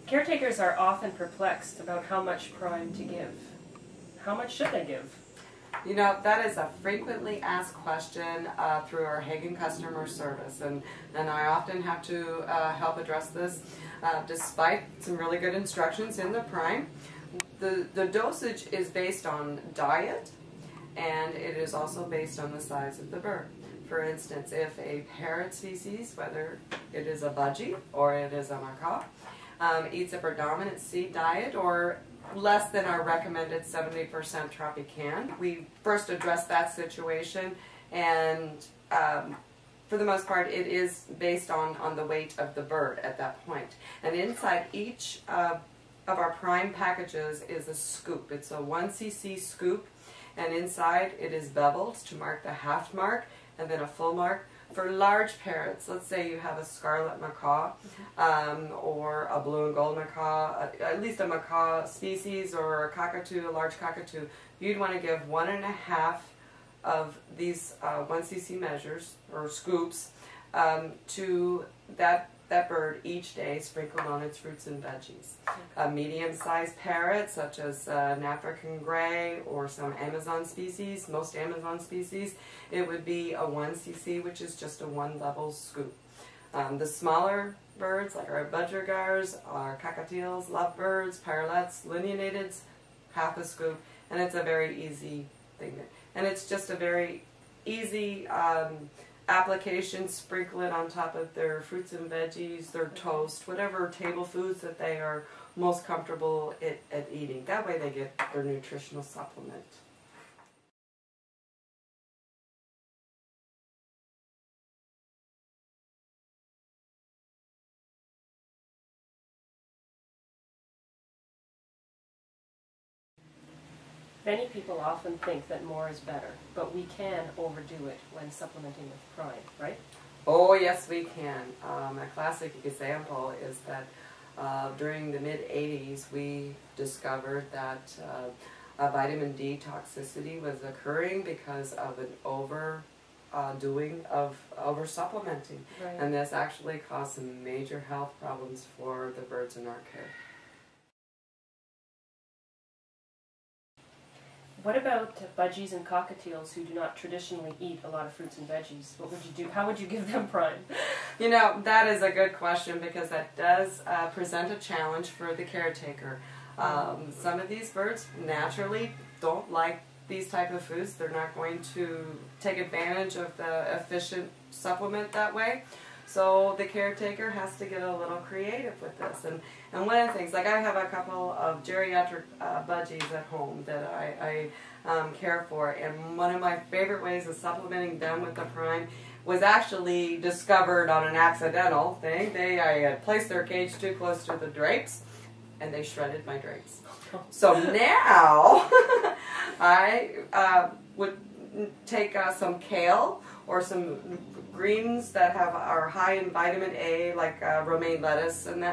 Caretakers are often perplexed about how much prime to give. How much should they give? You know, that is a frequently asked question through our Hagen customer service, and I often have to help address this despite some really good instructions in the prime. The dosage is based on diet, and it is also based on the size of the bird. For instance, if a parrot species, whether it is a budgie or it is a macaw, eats a predominant seed diet or less than our recommended 70% Tropican, we first address that situation, and for the most part it is based on the weight of the bird at that point. And inside each of our prime packages is a scoop. It's a 1 cc scoop, and inside it is beveled to mark the half mark and then a full mark. For large parrots, let's say you have a scarlet macaw or a blue and gold macaw, at least a macaw species or a cockatoo, a large cockatoo, you'd want to give 1.5 of these 1 cc measures or scoops to that bird each day, sprinkled on its fruits and veggies. A medium-sized parrot, such as an African gray or some Amazon species, most Amazon species, it would be a 1 cc, which is just a 1-level scoop. The smaller birds, like our budgergars, our cockatiels, lovebirds, parrotlets, lineateds, half a scoop, and it's a very easy thing. And it's just a very easy application. Sprinkle it on top of their fruits and veggies, their toast, whatever table foods that they are most comfortable at eating. That way they get their nutritional supplement. Many people often think that more is better, but we can overdo it when supplementing with prime, right? Oh, yes, we can. A classic example is that during the mid-'80s, we discovered that vitamin D toxicity was occurring because of an overdoing of over-supplementing. Right. And this actually caused some major health problems for the birds in our care. What about budgies and cockatiels who do not traditionally eat a lot of fruits and veggies? What would you do? How would you give them prime? You know, that is a good question, because that does present a challenge for the caretaker. Some of these birds naturally don't like these type of foods. They're not going to take advantage of the efficient supplement that way. So the caretaker has to get a little creative with this. And one of the things, like I have a couple of geriatric budgies at home that I care for, and one of my favorite ways of supplementing them with the prime was actually discovered on an accidental thing. I had placed their cage too close to the drapes, and they shredded my drapes. So now I would take some kale or some greens that are high in vitamin A, like romaine lettuce, and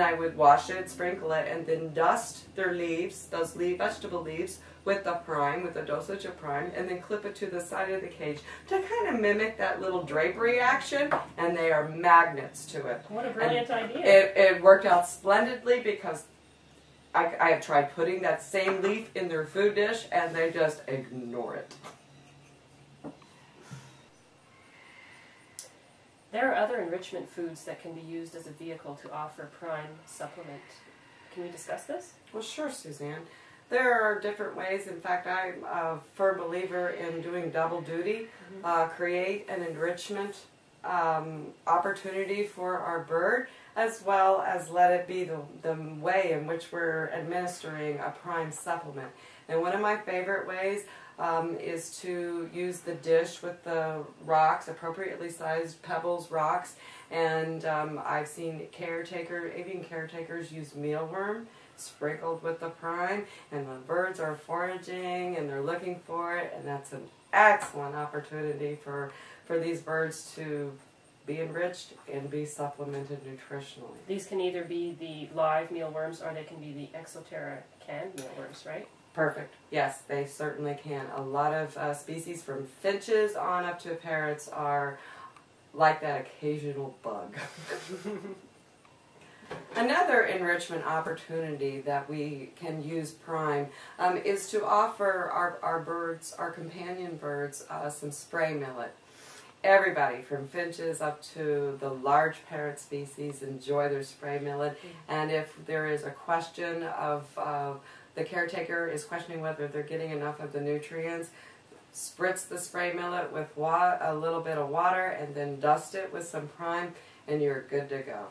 I would wash it, sprinkle it, and then dust their leaves, those vegetable leaves, with the prime, with a dosage of prime, and then clip it to the side of the cage to kind of mimic that little drapery action, and they are magnets to it. What a brilliant idea. It worked out splendidly, because I have tried putting that same leaf in their food dish, and they just ignore it. There are other enrichment foods that can be used as a vehicle to offer prime supplement. Can we discuss this? Well, sure, Suzanne. There are different ways. In fact, I'm a firm believer in doing double duty. Create an enrichment opportunity for our bird, as well as let it be the way in which we're administering a prime supplement. And one of my favorite ways is to use the dish with the rocks, appropriately sized pebbles, rocks, and I've seen avian caretakers use mealworm sprinkled with the prime, and the birds are foraging and they're looking for it, and that's an excellent opportunity for these birds to be enriched and be supplemented nutritionally. These can either be the live mealworms or they can be the Exoterra canned mealworms, right? Perfect. Yes, they certainly can. A lot of species, from finches on up to parrots, are like that occasional bug. Another enrichment opportunity that we can use prime is to offer our birds, our companion birds, some spray millet. Everybody from finches up to the large parrot species enjoy their spray millet, and if there is a question of the caretaker is questioning whether they're getting enough of the nutrients, spritz the spray millet with a little bit of water and then dust it with some prime and you're good to go.